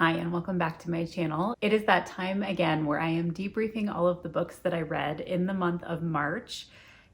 Hi, and welcome back to my channel. It is that time again where I am debriefing all of the books that I read in the month of March.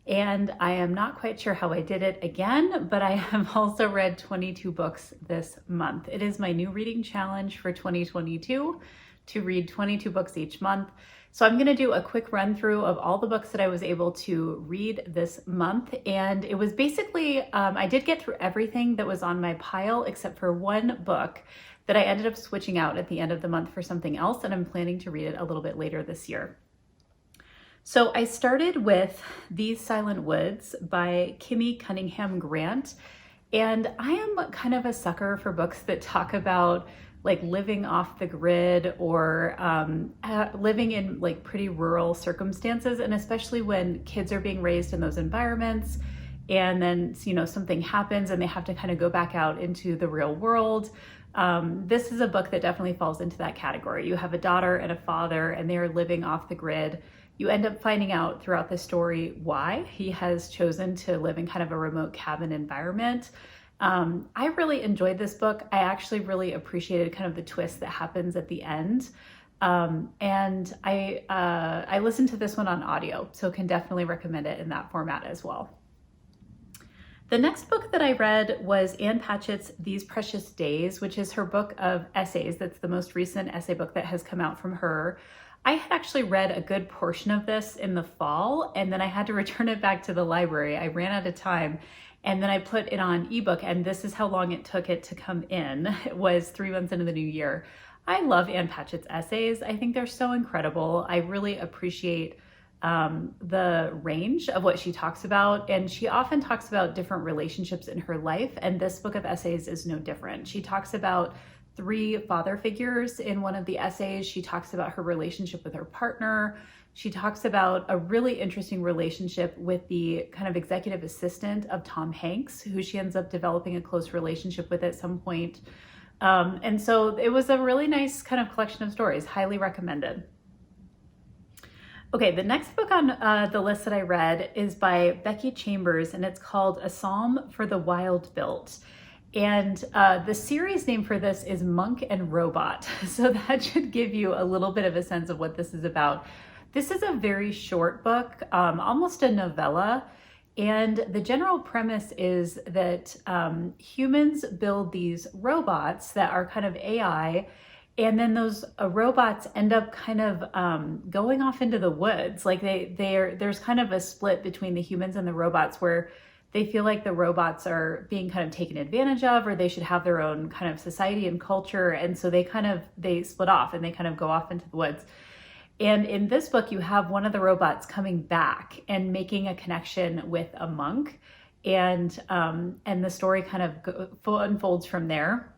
And I am not quite sure how I did it again, but I have also read 22 books this month. It is my new reading challenge for 2022 to read 22 books each month. So I'm going to do a quick run through of all the books that I was able to read this month. And it was basically, I did get through everything that was on my pile except for one book that I ended up switching out at the end of the month for something else, and I'm planning to read it a little bit later this year. So I started with These Silent Woods by Kimmy Cunningham Grant, and I am kind of a sucker for books that talk about like living off the grid or living in like pretty rural circumstances, and especially when kids are being raised in those environments and then, you know, something happens and they have to kind of go back out into the real world. This is a book that definitely falls into that category. You have a daughter and a father, and they are living off the grid. You end up finding out throughout the story why he has chosen to live in kind of a remote cabin environment. I really enjoyed this book. I actually really appreciated kind of the twist that happens at the end. And I listened to this one on audio, so can definitely recommend it in that format as well. The next book that I read was Ann Patchett's These Precious Days, which is her book of essays. That's the most recent essay book that has come out from her. I had actually read a good portion of this in the fall, and then I had to return it back to the library. I ran out of time, and then I put it on ebook, and this is how long it took it to come in. It was 3 months into the new year. I love Ann Patchett's essays. I think they're so incredible. I really appreciate the range of what she talks about, and she often talks about different relationships in her life, and this book of essays is no different. She talks about 3 father figures in one of the essays. She talks about her relationship with her partner. She talks about a really interesting relationship with the kind of executive assistant of Tom Hanks, who she ends up developing a close relationship with at some point. And so it was a really nice kind of collection of stories. Highly recommended. Okay, the next book on the list that I read is by Becky Chambers, and it's called A Psalm for the Wild Built. And the series name for this is Monk and Robot. So that should give you a little bit of a sense of what this is about. This is a very short book, almost a novella. And the general premise is that humans build these robots that are kind of AI, and then those robots end up kind of going off into the woods. Like there's kind of a split between the humans and the robots where they feel like the robots are being kind of taken advantage of, or they should have their own kind of society and culture. And so they split off and they kind of go off into the woods. And in this book, you have one of the robots coming back and making a connection with a monk. And the story kind of unfolds from there.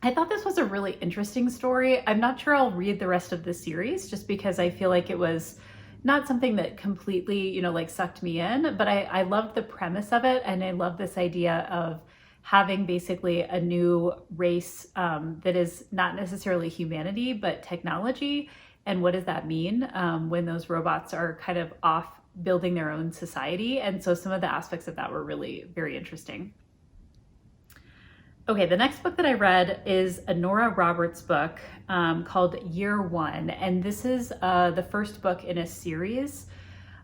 I thought this was a really interesting story. I'm not sure I'll read the rest of the series just because I feel like it was not something that completely, you know, like sucked me in, but I loved the premise of it. And I love this idea of having basically a new race that is not necessarily humanity, but technology. And what does that mean when those robots are kind of off building their own society? And so some of the aspects of that were really very interesting. Okay, the next book that I read is a Nora Roberts book called YearOne, and this is the first book in a series.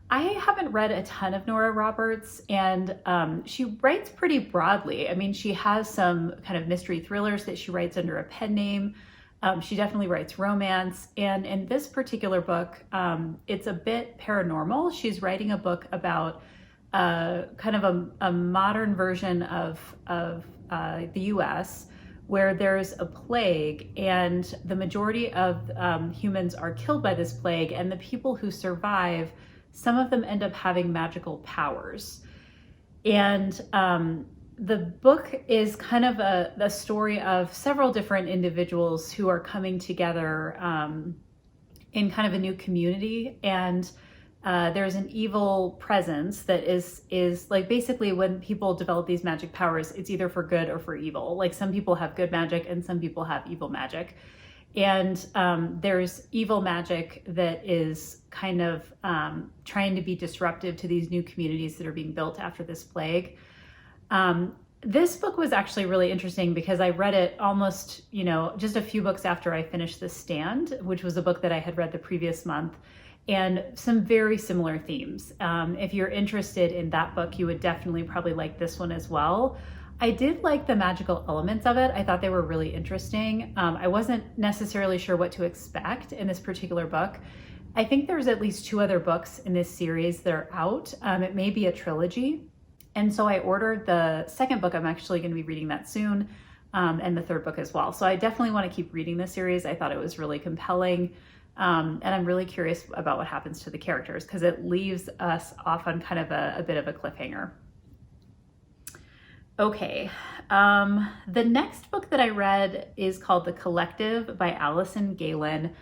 I haven't read a ton of Nora Roberts, and she writes pretty broadly. I mean, she has some kind of mystery thrillers that she writes under a pen name. She definitely writes romance, and in this particular book, it's a bit paranormal. She's writing a book about kind of a modern version of the US, where there's a plague and the majority of humans are killed by this plague, and the people who survive, some of them end up having magical powers. And the book is kind of a story of several different individuals who are coming together in kind of a new community, and there's an evil presence that is like basically when people develop these magic powers, it's either for good or for evil. Like some people have good magic and some people have evil magic. And there's evil magic that is kind of trying to be disruptive to these new communities that are being built after this plague. This book was actually really interesting because I read it almost, just a few books after I finished The Stand, which was a book that I had read the previous month, and some very similar themes. If you're interested in that book, you would definitely probably like this one as well. I did like the magical elements of it. I thought they were really interesting. I wasn't necessarily sure what to expect in this particular book. I think there's at least 2 other books in this series that are out. It may be a trilogy. And so I ordered the second book. I'm actually going to be reading that soon, and the third book as well. So I definitely want to keep reading this series. I thought it was really compelling. And I'm really curious about what happens to the characters because it leaves us off on kind of a bit of a cliffhanger. Okay, the next book that I read is called The Collective by Allison Galen.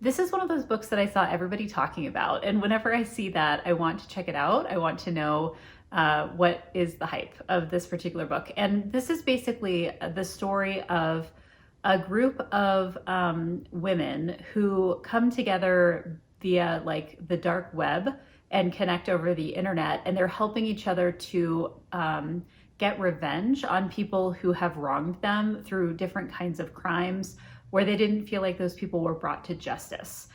This is one of those books that I saw everybody talking about, and whenever I see that, I want to check it out. I want to know what is the hype of this particular book. And this is basically the story of a group of women who come together via like the dark web and connect over the internet, and they're helping each other to get revenge on people who have wronged them through different kinds of crimes where they didn't feel like those people were brought to justice.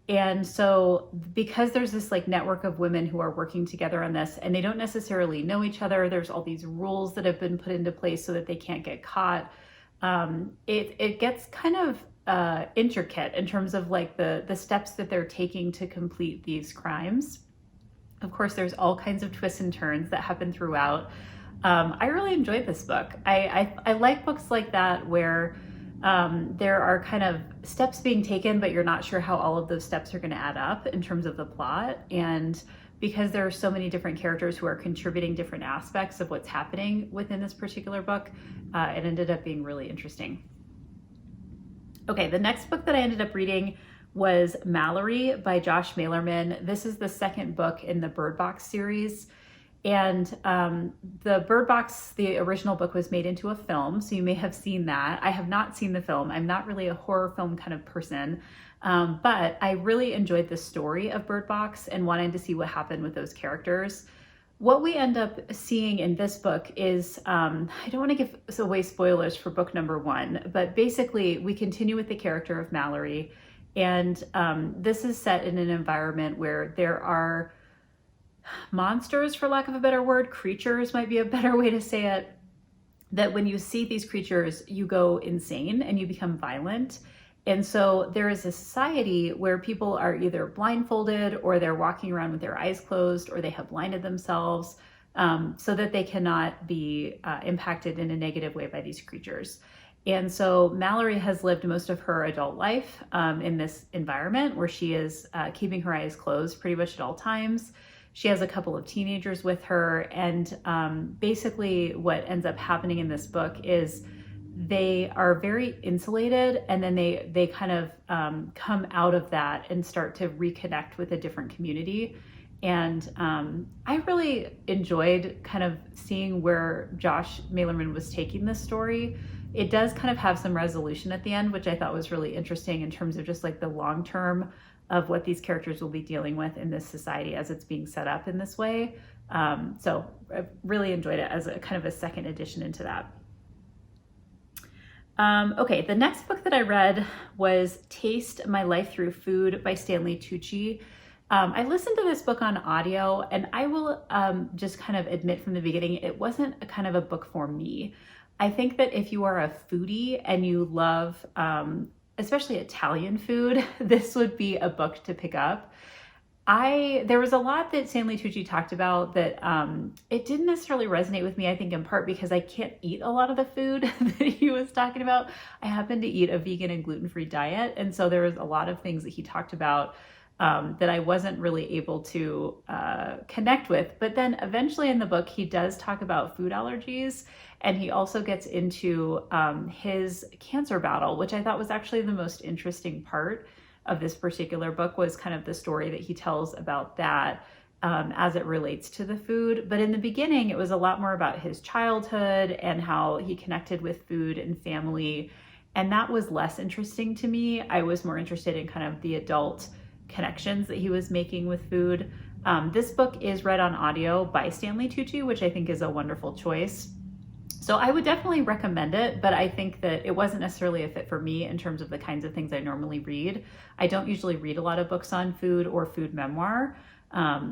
And so because there's this like network of women who are working together on this and they don't necessarily know each other, there's all these rules that have been put into place so that they can't get caught. It gets kind of intricate in terms of like the steps that they're taking to complete these crimes. Of course, there's all kinds of twists and turns that happen throughout. I really enjoyed this book. I like books like that where there are kind of steps being taken, but you're not sure how all of those steps are going to add up in terms of the plot. And because there are so many different characters who are contributing different aspects of what's happening within this particular book, it ended up being really interesting. Okay, the next book that I ended up reading was Mallory by Josh Malerman. This is the second book in the Bird Box series. And the Bird Box, the original book, was made into a film, so you may have seen that. I have not seen the film. I'm not really a horror film kind of person, but I really enjoyed the story of Bird Box and wanted to see what happened with those characters. What we end up seeing in this book is, I don't want to give away spoilers for book number 1, but basically we continue with the character of Mallory, and this is set in an environment where there are monsters, for lack of a better word, creatures might be a better way to say it, that when you see these creatures, you go insane and you become violent. And so there is a society where people are either blindfolded or they're walking around with their eyes closed or they have blinded themselves so that they cannot be impacted in a negative way by these creatures. And so Mallory has lived most of her adult life in this environment where she is keeping her eyes closed pretty much at all times. She has a couple of teenagers with her, and basically what ends up happening in this book is they are very insulated, and then they kind of come out of that and start to reconnect with a different community. And I really enjoyed kind of seeing where Josh Malerman was taking this story. It does kind of have some resolution at the end, which I thought was really interesting in terms of just like the long term of what these characters will be dealing with in this society as it's being set up in this way. So I really enjoyed it as a kind of a second addition into that. Okay, the next book that I read was Taste My Life Through Food by Stanley Tucci. I listened to this book on audio, and I will just kind of admit from the beginning, it wasn't a kind of a book for me. I think that if you are a foodie and you love especially Italian food, this would be a book to pick up. There was a lot that Stanley Tucci talked about that it didn't necessarily resonate with me, I think in part because I can't eat a lot of the food that he was talking about. I happen to eat a vegan and gluten-free diet, and so there was a lot of things that he talked about that I wasn't really able to connect with. But then eventually in the book, he does talk about food allergies, and he also gets into his cancer battle, which I thought was actually the most interesting part of this particular book, was kind of the story that he tells about that as it relates to the food. But in the beginning, it was a lot more about his childhood and how he connected with food and family. And that was less interesting to me. I was more interested in kind of the adult connections that he was making with food. This book is read on audio by Stanley Tucci, which I think is a wonderful choice. So So I would definitely recommend it, but I think that it wasn't necessarily a fit for me in terms of the kinds of things I normally read. I don't usually read a lot of books on food or food memoir.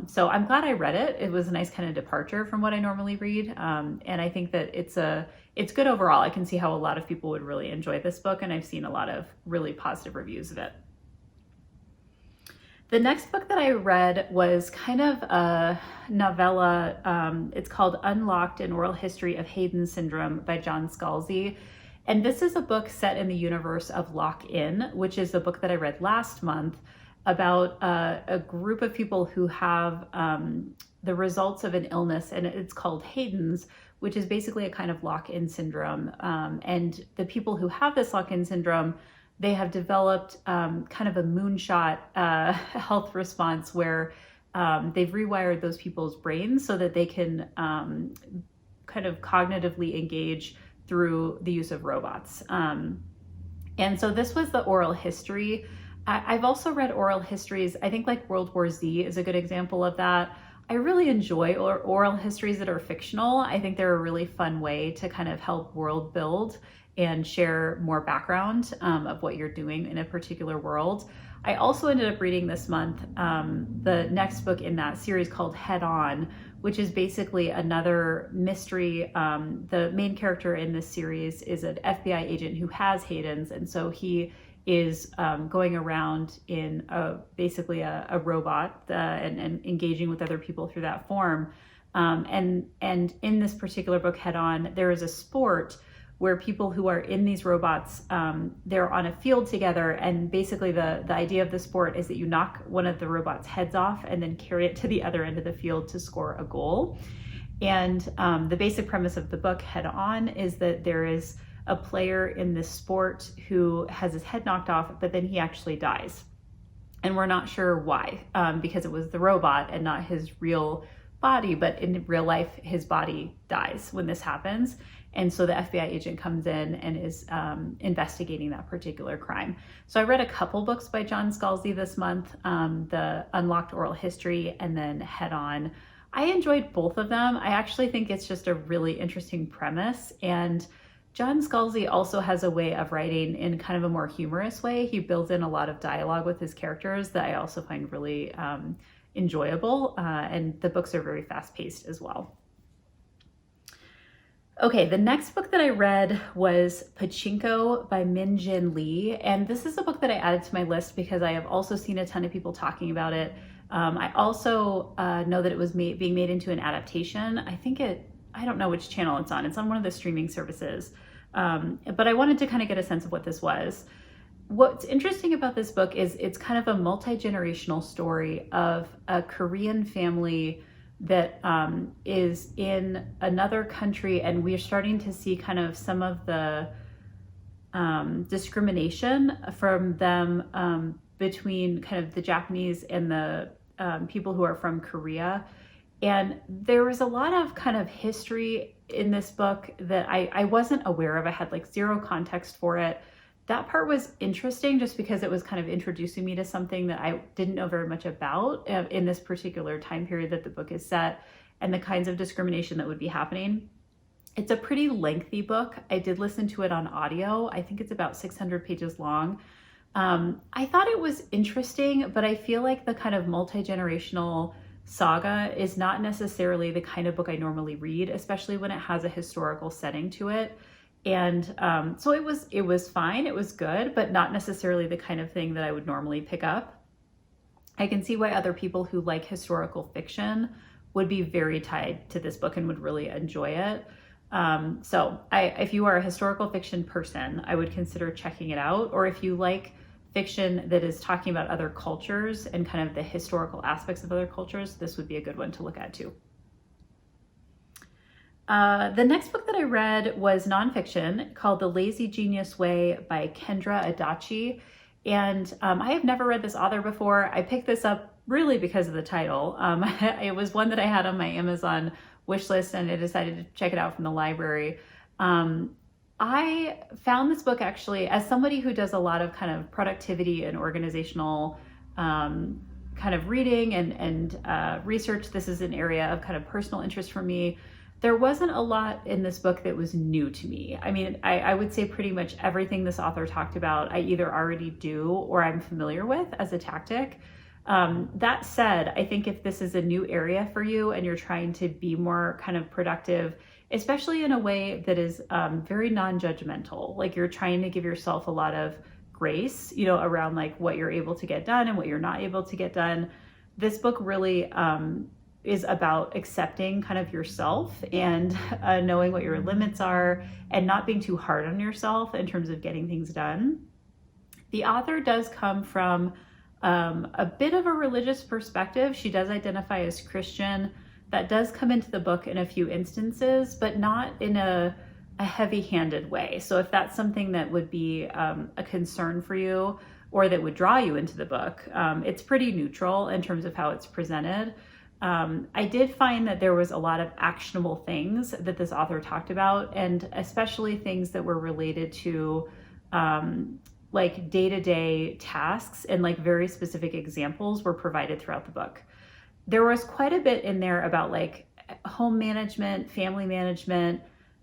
So I'm glad I read it. It was a nice kind of departure from what I normally read. And I think that it's good overall. I can see how a lot of people would really enjoy this book, and I've seen a lot of really positive reviews of it. The next book that I read was kind of a novella. It's called Unlocked: An Oral History of Hayden Syndrome by John Scalzi. And this is a book set in the universe of Lock-In, which is the book that I read last month about a group of people who have the results of an illness, and it's called Hayden's, which is basically a kind of lock-in syndrome. And the people who have this lock-in syndrome, they have developed kind of a moonshot health response where they've rewired those people's brains so that they can kind of cognitively engage through the use of robots. And so this was the oral history. I've also read oral histories. I think like World War Z is a good example of that. I really enjoy oral histories that are fictional. I think they're a really fun way to kind of help world build and share more background of what you're doing in a particular world. I also ended up reading this month the next book in that series called Head On, which is basically another mystery. The main character in this series is an FBI agent who has Hayden's, and so he is going around in basically a robot and engaging with other people through that form. And in this particular book, Head On, there is a sport where people who are in these robots, they're on a field together, and basically the idea of the sport is that you knock one of the robot's heads off and then carry it to the other end of the field to score a goal. And the basic premise of the book, Head On, is that there is a player in this sport who has his head knocked off, but then he actually dies. And we're not sure why, because it was the robot and not his real body, but in real life, his body dies when this happens. And so the FBI agent comes in and is investigating that particular crime. So I read a couple books by John Scalzi this month, the Unlocked Oral History and then Head On. I enjoyed both of them. I actually think it's just a really interesting premise. And John Scalzi also has a way of writing in kind of a more humorous way. He builds in a lot of dialogue with his characters that I also find really enjoyable. And the books are very fast-paced as well. Okay, the next book that I read was Pachinko by Min-Jin Lee. And this is a book that I added to my list because I have also seen a ton of people talking about it. I also know that it was being made into an adaptation. I don't know which channel it's on. It's on one of the streaming services. But I wanted to kind of get a sense of what this was. What's interesting about this book is it's kind of a multi-generational story of a Korean family that is in another country, and we're starting to see kind of some of the discrimination from them between kind of the Japanese and the people who are from Korea. And there was a lot of kind of history in this book that I wasn't aware of. I had like zero context for it. That part was interesting just because it was kind of introducing me to something that I didn't know very much about in this particular time period that the book is set and the kinds of discrimination that would be happening. It's a pretty lengthy book. I did listen to it on audio. I think it's about 600 pages long. I thought it was interesting, but I feel like the kind of multi-generational saga is not necessarily the kind of book I normally read, especially when it has a historical setting to it. And so it was fine, it was good, but not necessarily the kind of thing that I would normally pick up. I can see why other people who like historical fiction would be very tied to this book and would really enjoy it. So if you are a historical fiction person, I would consider checking it out. Or if you like fiction that is talking about other cultures and kind of the historical aspects of other cultures, this would be a good one to look at too. The next book that I read was nonfiction called The Lazy Genius Way by Kendra Adachi. And I have never read this author before. I picked this up really because of the title. It was one that I had on my Amazon wish list and I decided to check it out from the library. I found this book actually as somebody who does a lot of kind of productivity and organizational kind of reading and research. This is an area of kind of personal interest for me. There wasn't a lot in this book that was new to me. I mean, I would say pretty much everything this author talked about, I either already do or I'm familiar with as a tactic. That said, I think if this is a new area for you and you're trying to be more kind of productive, especially in a way that is very non-judgmental, like you're trying to give yourself a lot of grace, you know, around like what you're able to get done and what you're not able to get done. This book really is about accepting kind of yourself and knowing what your limits are and not being too hard on yourself in terms of getting things done. The author does come from a bit of a religious perspective. She does identify as Christian. That does come into the book in a few instances, but not in a heavy-handed way. So if that's something that would be a concern for you or that would draw you into the book, it's pretty neutral in terms of how it's presented. I did find that there was a lot of actionable things that this author talked about, and especially things that were related to like day-to-day tasks, and like very specific examples were provided throughout the book. There was quite a bit in there about like home management, family management,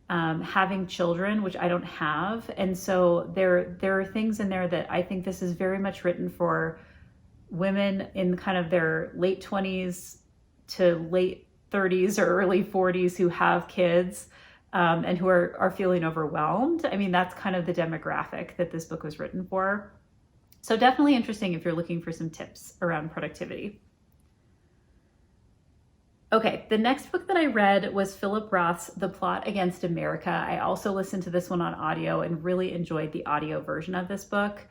having children, which I don't have. And so there are things in there that I think this is very much written for women in kind of their late 20s to late 30s or early 40s who have kids and who are feeling overwhelmed. I mean, that's kind of the demographic that this book was written for. So definitely interesting if you're looking for some tips around productivity. Okay, the next book that I read was Philip Roth's The Plot Against America. I also listened to this one on audio and really enjoyed the audio version of this book.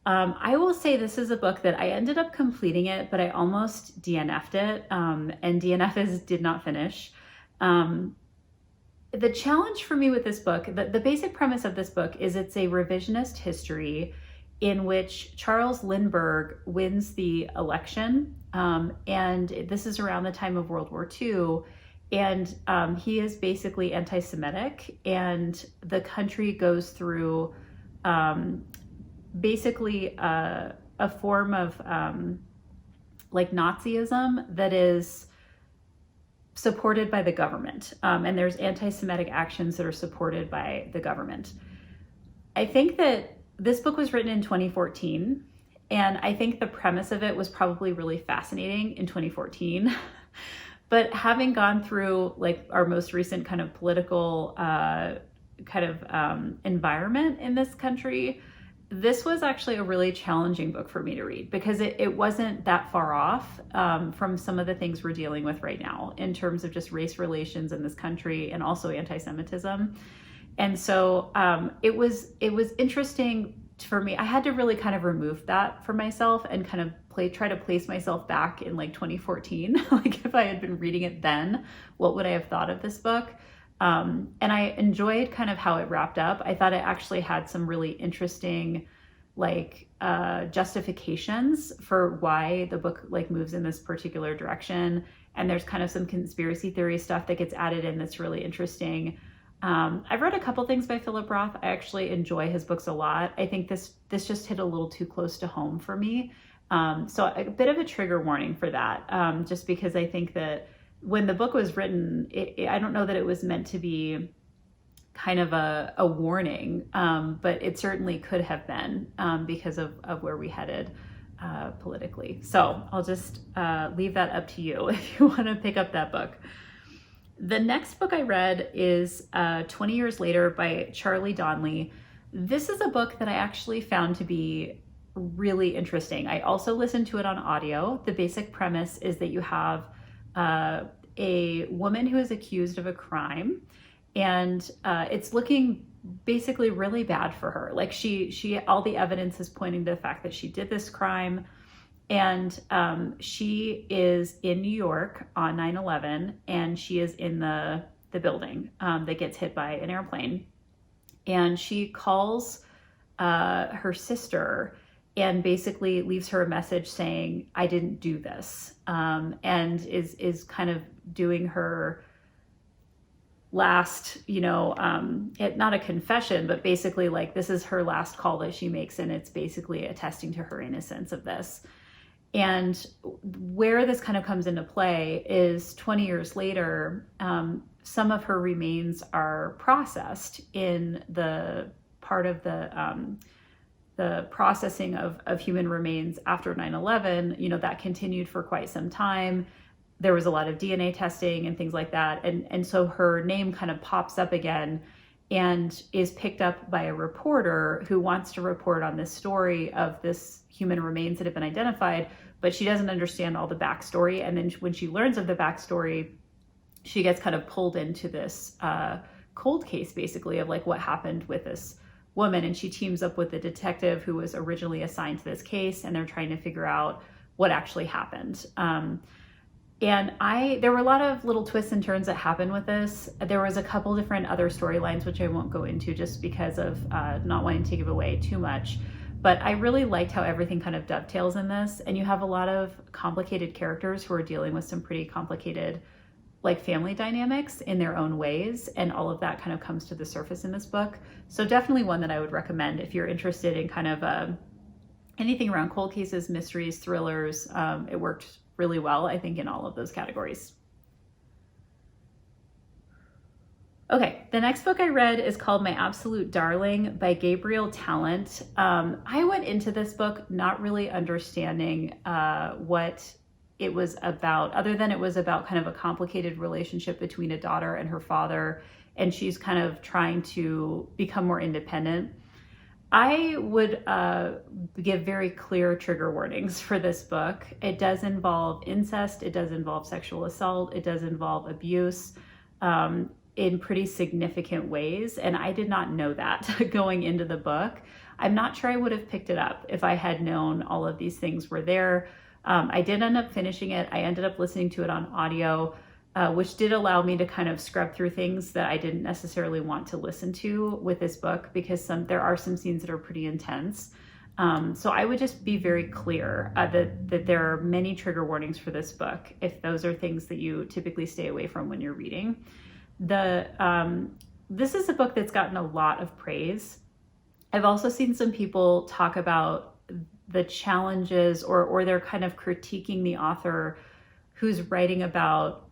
I will say this is a book that I ended up completing it, but I almost DNF'd it, and DNFs did not finish. The challenge for me with this book, the basic premise of this book is it's a revisionist history in which Charles Lindbergh wins the election, and this is around the time of World War II, and he is basically anti-Semitic, and the country goes through basically a form of like Nazism that is supported by the government, and there's anti-Semitic actions that are supported by the government. I think that this book was written in 2014, and I think the premise of it was probably really fascinating in 2014. But having gone through like our most recent kind of political environment in this country, this was actually a really challenging book for me to read because it wasn't that far off from some of the things we're dealing with right now in terms of just race relations in this country and also anti-Semitism. And so it was interesting for me. I had to really kind of remove that for myself and kind of try to place myself back in like 2014. Like if I had been reading it then, what would I have thought of this book? And I enjoyed kind of how it wrapped up. I thought it actually had some really interesting like justifications for why the book like moves in this particular direction. And there's kind of some conspiracy theory stuff that gets added in that's really interesting. I've read a couple things by Philip Roth. I actually enjoy his books a lot. I think this just hit a little too close to home for me. So a bit of a trigger warning for that, just because I think that when the book was written, I don't know that it was meant to be kind of a warning, but it certainly could have been because of where we headed politically. So I'll just leave that up to you if you want to pick up that book. The next book I read is 20 Years Later by Charlie Donnelly. This is a book that I actually found to be really interesting. I also listened to it on audio. The basic premise is that you have a woman who is accused of a crime, and it's looking basically really bad for her. Like she all the evidence is pointing to the fact that she did this crime, and she is in New York on 9/11, and she is in the building that gets hit by an airplane, and she calls her sister and basically leaves her a message saying, "I didn't do this," and is kind of doing her last, not a confession, but basically like this is her last call that she makes, and it's basically attesting to her innocence of this. And where this kind of comes into play is 20 years later, some of her remains are processed in the part of the processing of human remains after 9/11, that continued for quite some time. There was a lot of DNA testing and things like that. And so her name kind of pops up again and is picked up by a reporter who wants to report on this story of this human remains that have been identified, but she doesn't understand all the backstory. And then when she learns of the backstory, she gets kind of pulled into this cold case, basically, of like what happened with this woman. And she teams up with the detective who was originally assigned to this case, and they're trying to figure out what actually happened. And there were a lot of little twists and turns that happened with this. There was a couple different other storylines, which I won't go into just because of not wanting to give away too much. But I really liked how everything kind of dovetails in this. And you have a lot of complicated characters who are dealing with some pretty complicated like family dynamics in their own ways. And all of that kind of comes to the surface in this book. So definitely one that I would recommend if you're interested in kind of anything around cold cases, mysteries, thrillers. It worked really well, I think, in all of those categories. Okay, the next book I read is called My Absolute Darling by Gabriel Talent. I went into this book not really understanding what it was about, other than it was about kind of a complicated relationship between a daughter and her father, and she's kind of trying to become more independent. I would give very clear trigger warnings for this book. It does involve incest, it does involve sexual assault, it does involve abuse in pretty significant ways, and I did not know that going into the book. I'm not sure I would have picked it up if I had known all of these things were there. I did end up finishing it. I ended up listening to it on audio, which did allow me to kind of scrub through things that I didn't necessarily want to listen to with this book, because there are some scenes that are pretty intense. So I would just be very clear that there are many trigger warnings for this book, if those are things that you typically stay away from when you're reading. This is a book that's gotten a lot of praise. I've also seen some people talk about the challenges, or they're kind of critiquing the author who's writing about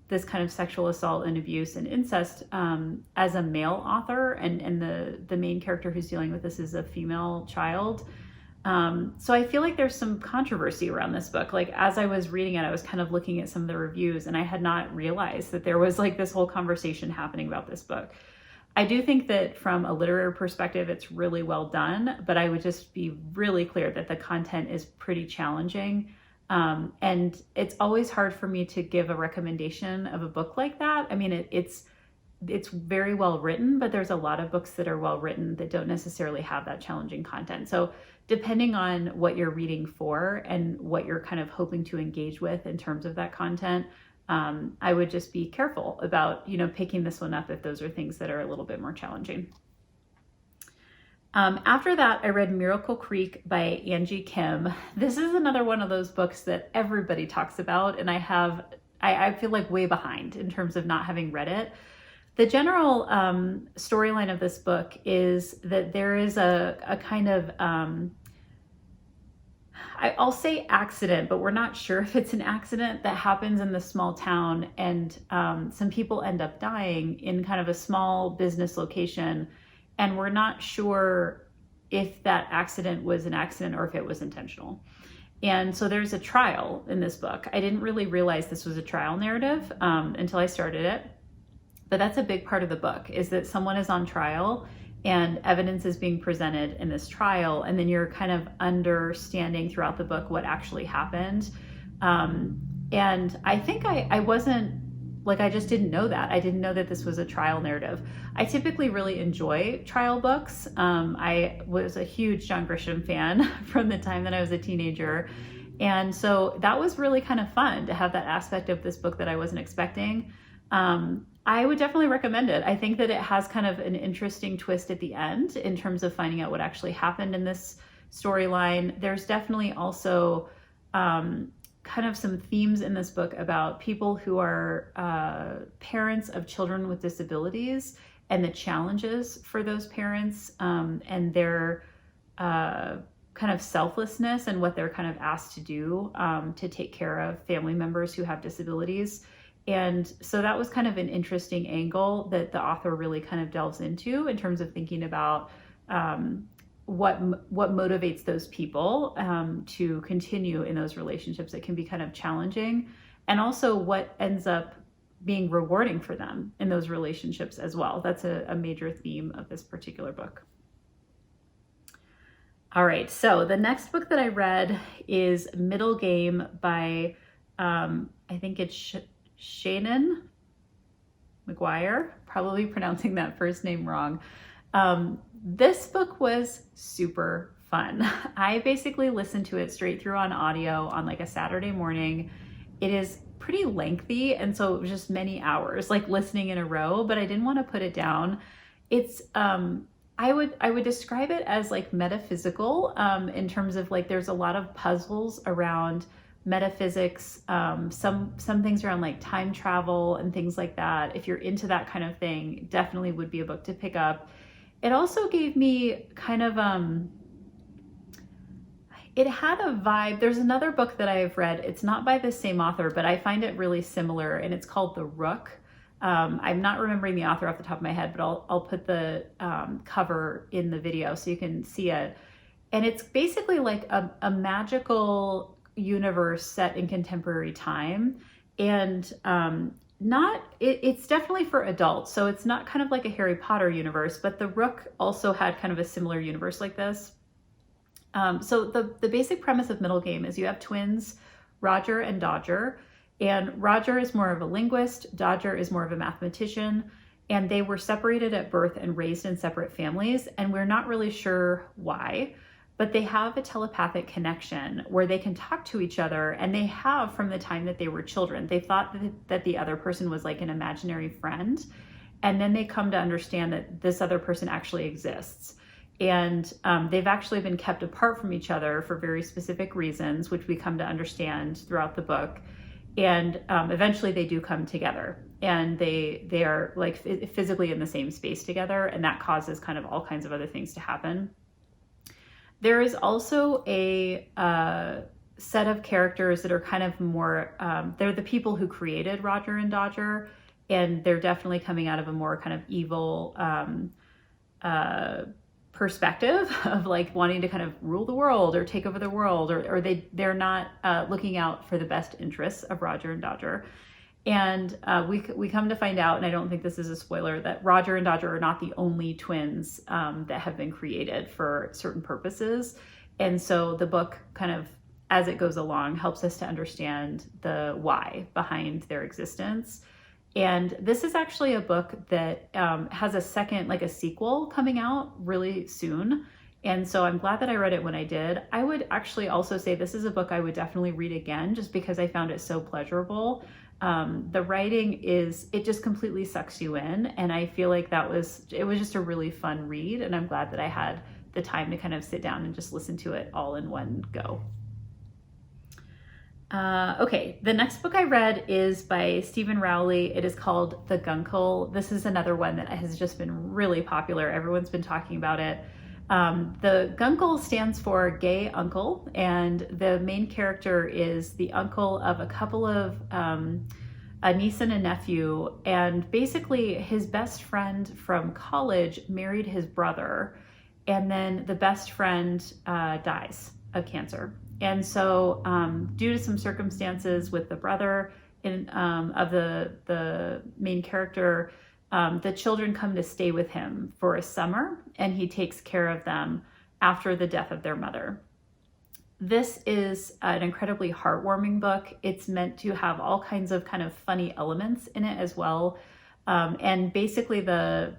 this kind of sexual assault and abuse and incest as a male author, and the main character who's dealing with this is a female child. So I feel like there's some controversy around this book. Like, as I was reading it, I was kind of looking at some of the reviews, and I had not realized that there was like this whole conversation happening about this book. I do think that from a literary perspective, it's really well done, but I would just be really clear that the content is pretty challenging. And it's always hard for me to give a recommendation of a book like that. I mean, it's very well written, but there's a lot of books that are well written that don't necessarily have that challenging content. So depending on what you're reading for and what you're kind of hoping to engage with in terms of that content, I would just be careful about, picking this one up if those are things that are a little bit more challenging. After that, I read Miracle Creek by Angie Kim. This is another one of those books that everybody talks about, and I feel like way behind in terms of not having read it. The general storyline of this book is that there is a kind of, I'll say accident, but we're not sure if it's an accident that happens in the small town, and some people end up dying in kind of a small business location, and we're not sure if that accident was an accident or if it was intentional. And so there's a trial in this book. I didn't really realize this was a trial narrative until I started it, but that's a big part of the book, is that someone is on trial and evidence is being presented in this trial, and then you're kind of understanding throughout the book what actually happened. And I think I wasn't, like, I just didn't know that. I didn't know that this was a trial narrative. I typically really enjoy trial books. I was a huge John Grisham fan from the time that I was a teenager. And so that was really kind of fun to have that aspect of this book that I wasn't expecting. I would definitely recommend it. I think that it has kind of an interesting twist at the end in terms of finding out what actually happened in this storyline. There's definitely also kind of some themes in this book about people who are parents of children with disabilities and the challenges for those parents, and their kind of selflessness and what they're kind of asked to do to take care of family members who have disabilities. And so that was kind of an interesting angle that the author really kind of delves into in terms of thinking about what motivates those people to continue in those relationships that can be kind of challenging, and also what ends up being rewarding for them in those relationships as well. That's a major theme of this particular book. All right, so the next book that I read is Middle Game by, I think it's Shannon McGuire, probably pronouncing that first name wrong. This book was super fun. I basically listened to it straight through on audio on like a Saturday morning. It is pretty lengthy, and so it was just many hours like listening in a row, but I didn't want to put it down. It's I would describe it as like metaphysical in terms of like there's a lot of puzzles around metaphysics, some things around like time travel and things like that. If you're into that kind of thing, definitely would be a book to pick up. It also gave me kind of it had a vibe. There's another book that I've read. It's not by the same author, but I find it really similar, and it's called The Rook. I'm not remembering the author off the top of my head, but I'll put the cover in the video so you can see it. And it's basically like a magical universe set in contemporary time, and it's definitely for adults. So it's not kind of like a Harry Potter universe, but The Rook also had kind of a similar universe like this. So the basic premise of Middle Game is you have twins, Roger and Dodger. And Roger is more of a linguist, Dodger is more of a mathematician, and they were separated at birth and raised in separate families, and we're not really sure why, but they have a telepathic connection where they can talk to each other, and they have from the time that they were children. They thought that the other person was like an imaginary friend, and then they come to understand that this other person actually exists. And they've actually been kept apart from each other for very specific reasons, which we come to understand throughout the book. And eventually they do come together, and they are like physically in the same space together, and that causes kind of all kinds of other things to happen. There is also a set of characters that are kind of more, they're the people who created Roger and Dodger, and they're definitely coming out of a more kind of evil perspective of like wanting to kind of rule the world or take over the world, or they're not looking out for the best interests of Roger and Dodger. And we come to find out, and I don't think this is a spoiler, that Roger and Dodger are not the only twins that have been created for certain purposes. And so the book kind of, as it goes along, helps us to understand the why behind their existence. And this is actually a book that has a second, like a sequel coming out really soon. And so I'm glad that I read it when I did. I would actually also say this is a book I would definitely read again, just because I found it so pleasurable. The writing it just completely sucks you in. And I feel like it was just a really fun read. And I'm glad that I had the time to kind of sit down and just listen to it all in one go. Okay, the next book I read is by Stephen Rowley. It is called The Gunkle. This is another one that has just been really popular. Everyone's been talking about it. The Gunkle stands for gay uncle, and the main character is the uncle of a couple of a niece and a nephew, and basically his best friend from college married his brother, and then the best friend dies of cancer. And so due to some circumstances with the brother of the main character, the children come to stay with him for a summer, and he takes care of them after the death of their mother. This is an incredibly heartwarming book. It's meant to have all kinds of kind of funny elements in it as well. And basically the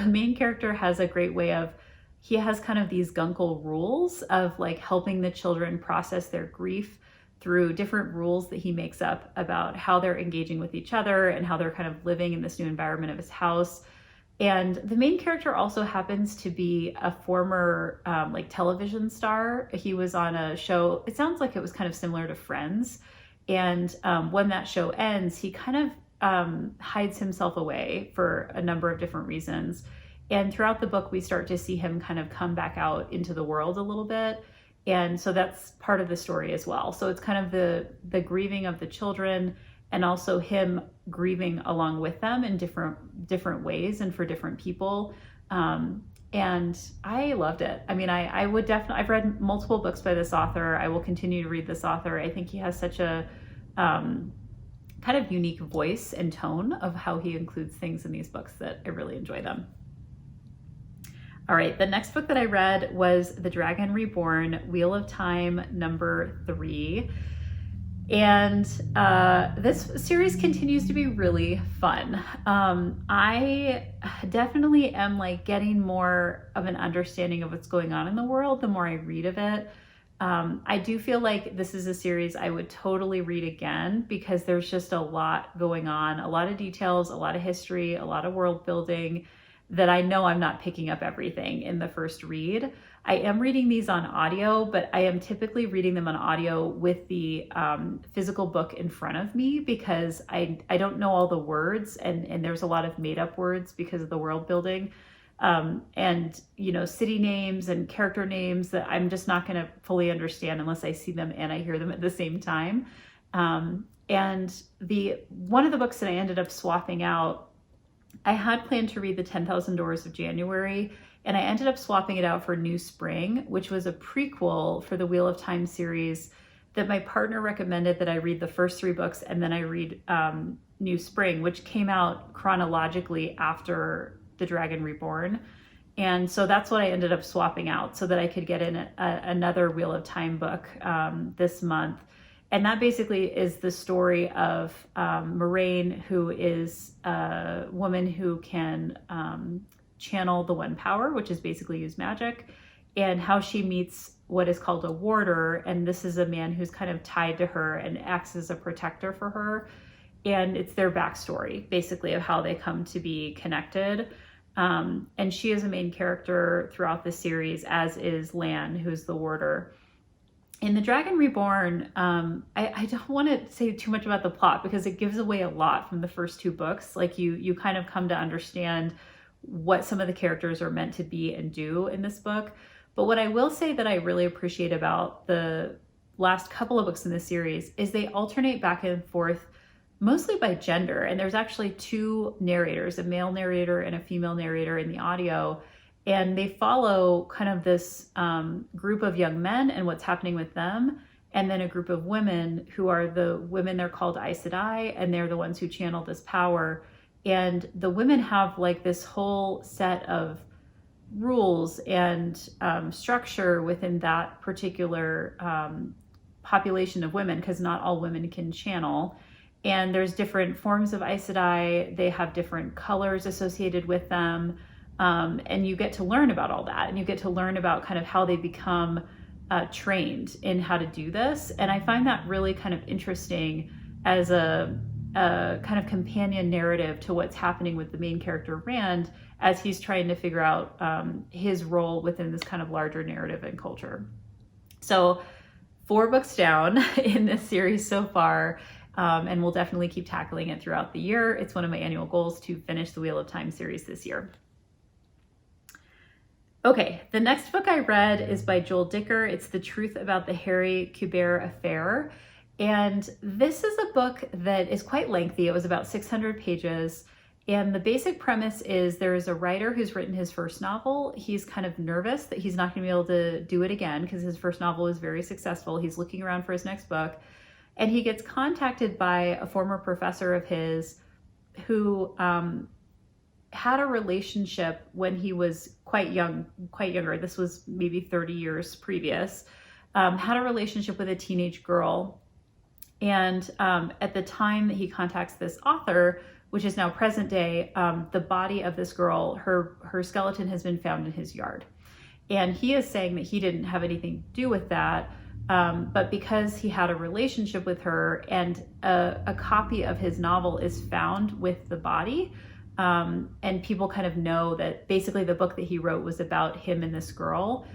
main character has a great way of, he has kind of these Gunkle rules of like helping the children process their grief through different rules that he makes up about how they're engaging with each other and how they're kind of living in this new environment of his house. And the main character also happens to be a former like television star. He was on a show, it sounds like it was kind of similar to Friends. And when that show ends, he kind of hides himself away for a number of different reasons. And throughout the book, we start to see him kind of come back out into the world a little bit. And so that's part of the story as well. So it's kind of the grieving of the children and also him grieving along with them in different ways and for different people. And I loved it. I mean, I would definitely, I've read multiple books by this author. I will continue to read this author. I think he has such a kind of unique voice and tone of how he includes things in these books that I really enjoy them. All right, the next book that I read was The Dragon Reborn, Wheel of Time number 3. And this series continues to be really fun. I definitely am like getting more of an understanding of what's going on in the world the more I read of it. I do feel like this is a series I would totally read again because there's just a lot going on, a lot of details, a lot of history, a lot of world building that I know I'm not picking up everything in the first read. I am reading these on audio, but I am typically reading them on audio with the physical book in front of me because I don't know all the words and there's a lot of made up words because of the world building. And, you know, city names and character names that I'm just not going to fully understand unless I see them and I hear them at the same time. And one of the books that I ended up swapping out, I had planned to read The 10,000 Doors of January, and I ended up swapping it out for New Spring, which was a prequel for the Wheel of Time series that my partner recommended that I read the first 3 books and then I read New Spring, which came out chronologically after The Dragon Reborn. And so that's what I ended up swapping out so that I could get in another Wheel of Time book this month. And that basically is the story of Moraine, who is a woman who can channel the One Power, which is basically use magic, and how she meets what is called a warder. And this is a man who's kind of tied to her and acts as a protector for her. And it's their backstory, basically, of how they come to be connected. And she is a main character throughout the series, as is Lan, who's the warder. In The Dragon Reborn, I don't want to say too much about the plot because it gives away a lot from the first 2 books. Like you kind of come to understand what some of the characters are meant to be and do in this book. But what I will say that I really appreciate about the last couple of books in the series is they alternate back and forth mostly by gender. And there's actually 2 narrators, a male narrator and a female narrator in the audio. And they follow kind of this group of young men and what's happening with them. And then a group of women who are the women, they're called Aes Sedai, and they're the ones who channel this power. And the women have like this whole set of rules and structure within that particular population of women, because not all women can channel. And there's different forms of Aes Sedai. They have different colors associated with them. And you get to learn about all that, and you get to learn about kind of how they become trained in how to do this. And I find that really kind of interesting as a kind of companion narrative to what's happening with the main character Rand as he's trying to figure out his role within this kind of larger narrative and culture. So 4 books down in this series so far, and we'll definitely keep tackling it throughout the year. It's one of my annual goals to finish the Wheel of Time series this year. Okay, the next book I read is by Joel Dicker. It's The Truth About the Harry Kubert Affair. And this is a book that is quite lengthy. It was about 600 pages. And the basic premise is there is a writer who's written his first novel. He's kind of nervous that he's not going to be able to do it again because his first novel was very successful. He's looking around for his next book. And he gets contacted by a former professor of his who had a relationship when he was quite younger. This was maybe 30 years previous. Had a relationship with a teenage girl. And at the time that he contacts this author, which is now present day, the body of this girl, her skeleton has been found in his yard. And he is saying that he didn't have anything to do with that, but because he had a relationship with her and a copy of his novel is found with the body, and people kind of know that basically the book that he wrote was about him and this girl,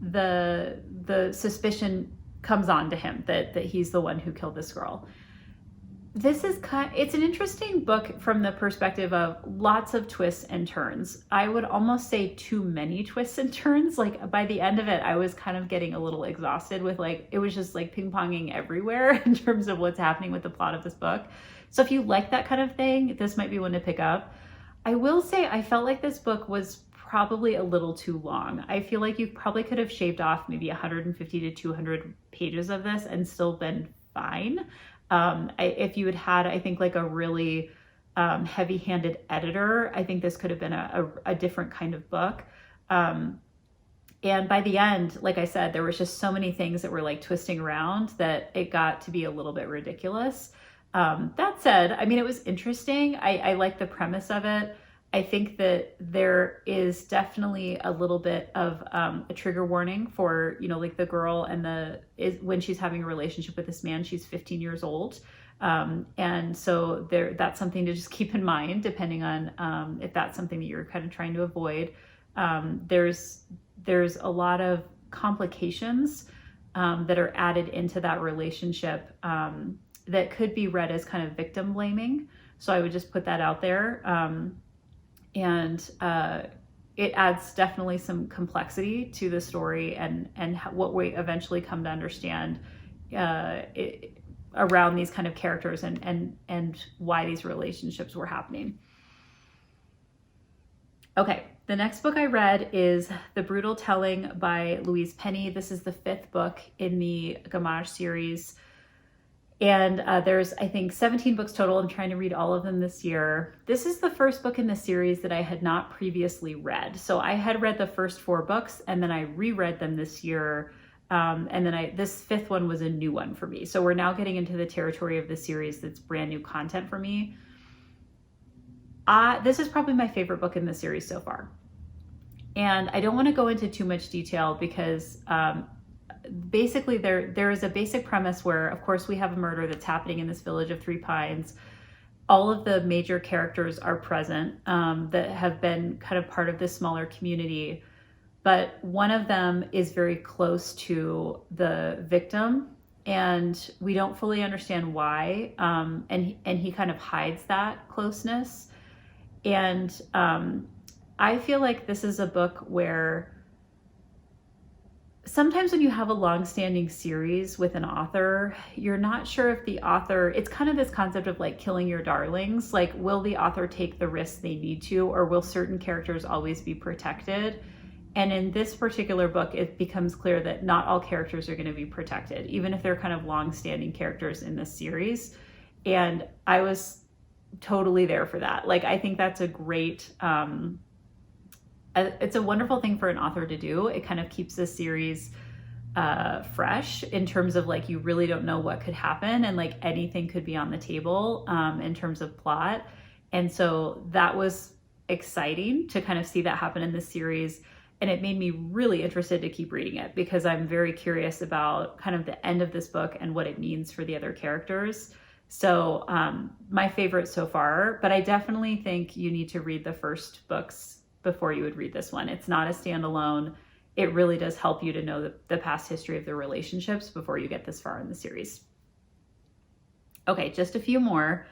the suspicion comes on to him that he's the one who killed this girl. It's an interesting book from the perspective of lots of twists and turns. I would almost say too many twists and turns. Like by the end of it, I was kind of getting a little exhausted with it was just like ping-ponging everywhere in terms of what's happening with the plot of this book. So if you like that kind of thing, this might be one to pick up. I will say I felt like this book was probably a little too long. I feel like you probably could have shaved off maybe 150 to 200 pages of this and still been fine. If you had, I think, like a really heavy-handed editor, I think this could have been a different kind of book. And by the end, like I said, there was just so many things that were like twisting around that it got to be a little bit ridiculous. That said, I mean, it was interesting. I like the premise of it. I think that there is definitely a little bit of a trigger warning for, like the girl when she's having a relationship with this man, she's 15 years old. And so that's something to just keep in mind, depending on if that's something that you're kind of trying to avoid. There's a lot of complications that are added into that relationship that could be read as kind of victim blaming. So I would just put that out there. And it adds definitely some complexity to the story and what we eventually come to understand around these kind of characters and why these relationships were happening. Okay, the next book I read is The Brutal Telling by Louise Penny. This is the 5th book in the Gamage series. And there's, I think, 17 books total. I'm trying to read all of them this year. This is the first book in the series that I had not previously read. So I had read the first 4 books and then I reread them this year. And then this 5th one was a new one for me. So we're now getting into the territory of the series that's brand new content for me. This is probably my favorite book in the series so far. And I don't want to go into too much detail because basically there is a basic premise where, of course, we have a murder that's happening in this village of 3 Pines. All of the major characters are present that have been kind of part of this smaller community, but one of them is very close to the victim and we don't fully understand why, and he kind of hides that closeness. And I feel like this is a book where sometimes when you have a long-standing series with an author, you're not sure if the author, it's kind of this concept of like killing your darlings. Like, will the author take the risks they need to, or will certain characters always be protected? And in this particular book, it becomes clear that not all characters are going to be protected, even if they're kind of long-standing characters in this series. And I was totally there for that. Like, I think that's a great, it's a wonderful thing for an author to do. It kind of keeps the series fresh in terms of like, you really don't know what could happen and like anything could be on the table in terms of plot. And so that was exciting to kind of see that happen in this series. And it made me really interested to keep reading it because I'm very curious about kind of the end of this book and what it means for the other characters. So my favorite so far, but I definitely think you need to read the first books before you would read this one. It's not a standalone. It really does help you to know the past history of the relationships before you get this far in the series. Okay, just a few more.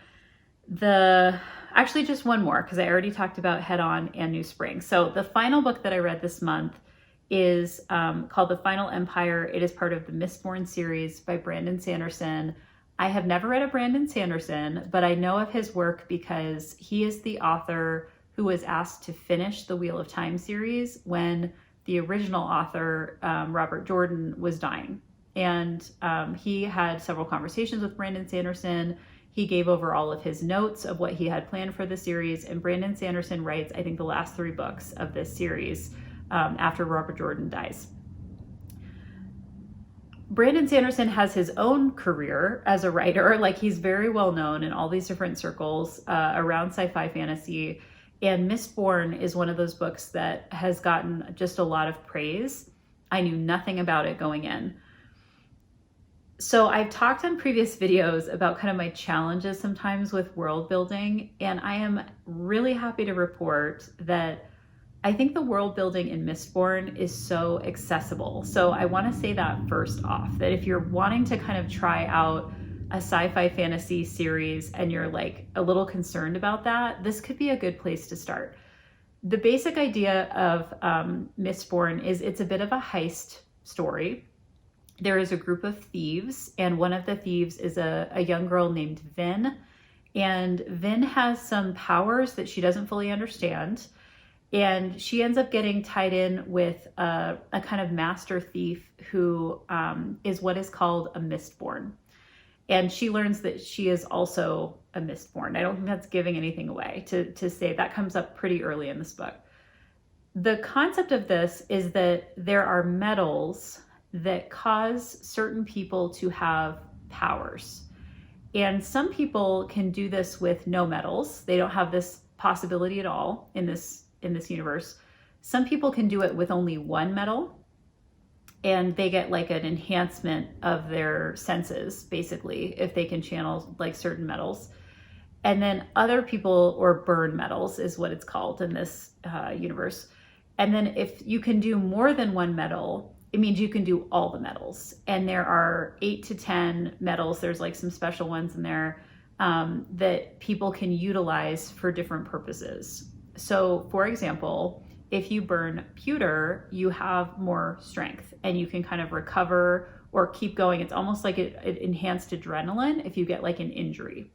Actually just one more, because I already talked about Head On and New Spring. So the final book that I read this month is called The Final Empire. It is part of the Mistborn series by Brandon Sanderson. I have never read a Brandon Sanderson, but I know of his work because he is the author who was asked to finish the Wheel of Time series when the original author, Robert Jordan, was dying. And he had several conversations with Brandon Sanderson. He gave over all of his notes of what he had planned for the series. And Brandon Sanderson writes, I think, the last 3 books of this series after Robert Jordan dies. Brandon Sanderson has his own career as a writer. Like, he's very well known in all these different circles around sci-fi fantasy. And Mistborn is one of those books that has gotten just a lot of praise. I knew nothing about it going in. So I've talked on previous videos about kind of my challenges sometimes with world building, and I am really happy to report that I think the world building in Mistborn is so accessible. So I want to say that first off, that if you're wanting to kind of try out a sci-fi fantasy series and you're like a little concerned about that, this could be a good place to start. The basic idea of Mistborn is it's a bit of a heist story. There is a group of thieves, and one of the thieves is a young girl named Vin. And Vin has some powers that she doesn't fully understand. And she ends up getting tied in with a kind of master thief who is what is called a Mistborn. And she learns that she is also a Mistborn. I don't think that's giving anything away to say. That comes up pretty early in this book. The concept of this is that there are metals that cause certain people to have powers. And some people can do this with no metals. They don't have this possibility at all in this universe. Some people can do it with only one metal, and they get like an enhancement of their senses, basically, if they can channel like certain metals. And then other people, or burn metals is what it's called in this universe. And then if you can do more than one metal, it means you can do all the metals. And there are 8 to 10 metals. There's like some special ones in there that people can utilize for different purposes. So for example, if you burn pewter, you have more strength and you can kind of recover or keep going. It's almost like it enhanced adrenaline if you get like an injury.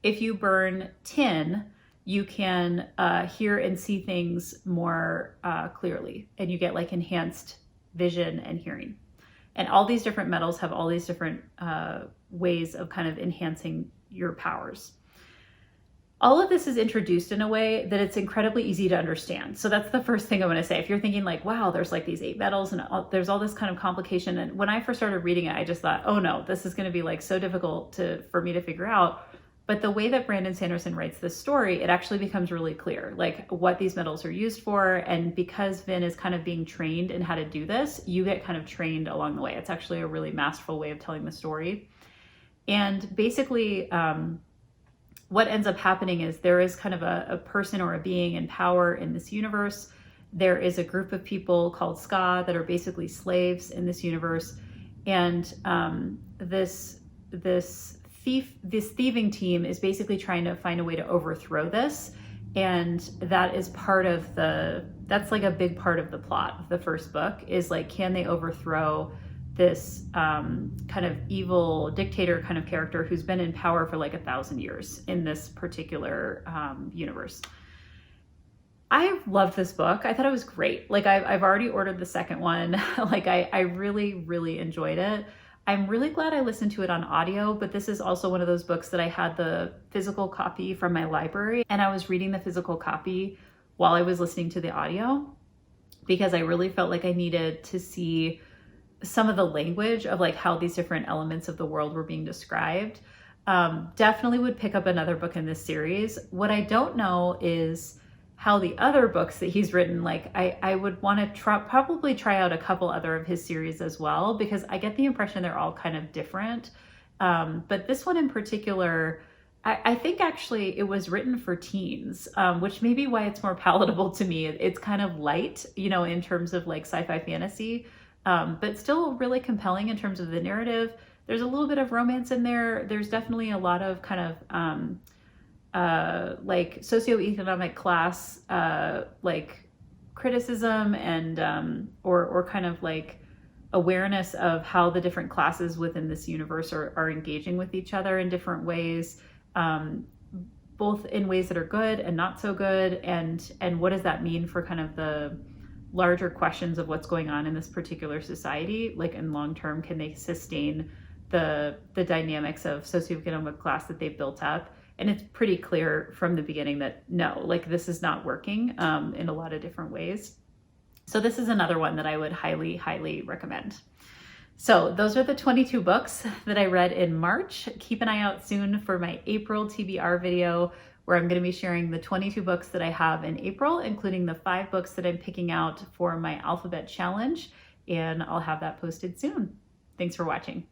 If you burn tin, you can hear and see things more clearly, and you get like enhanced vision and hearing. And all these different metals have all these different ways of kind of enhancing your powers. All of this is introduced in a way that it's incredibly easy to understand. So that's the first thing I want to say. If you're thinking like, wow, there's like these 8 metals and there's all this kind of complication. And when I first started reading it, I just thought, oh no, this is going to be like so difficult for me to figure out. But the way that Brandon Sanderson writes this story, it actually becomes really clear, like what these metals are used for. And because Vin is kind of being trained in how to do this, you get kind of trained along the way. It's actually a really masterful way of telling the story. And basically, what ends up happening is there is kind of a person or a being in power in this universe. There is a group of people called Ska that are basically slaves in this universe. And this thieving team is basically trying to find a way to overthrow this. And that is that's like a big part of the plot of the first book, is like, can they overthrow this kind of evil dictator kind of character who's been in power for like 1,000 years in this particular universe. I loved this book. I thought it was great. Like I've already ordered the second one. Like I really, really enjoyed it. I'm really glad I listened to it on audio, but this is also one of those books that I had the physical copy from my library, and I was reading the physical copy while I was listening to the audio because I really felt like I needed to see some of the language of like how these different elements of the world were being described. Definitely would pick up another book in this series. What I don't know is how the other books that he's written, like I would want to probably try out a couple other of his series as well, because I get the impression they're all kind of different. But this one in particular, I think actually it was written for teens, which may be why it's more palatable to me. It's kind of light, in terms of like sci-fi fantasy, but still really compelling in terms of the narrative. There's a little bit of romance in there. There's definitely a lot of kind of like socioeconomic class like criticism and or kind of like awareness of how the different classes within this universe are engaging with each other in different ways, both in ways that are good and not so good, and what does that mean for kind of the larger questions of what's going on in this particular society, like in long term, can they sustain the dynamics of socioeconomic class that they've built up? And it's pretty clear from the beginning that no, like this is not working in a lot of different ways. So this is another one that I would highly, highly recommend. So those are the 22 books that I read in March. Keep an eye out soon for my April TBR video, where I'm going to be sharing the 22 books that I have in April, including the 5 books that I'm picking out for my alphabet challenge. And I'll have that posted soon. Thanks for watching.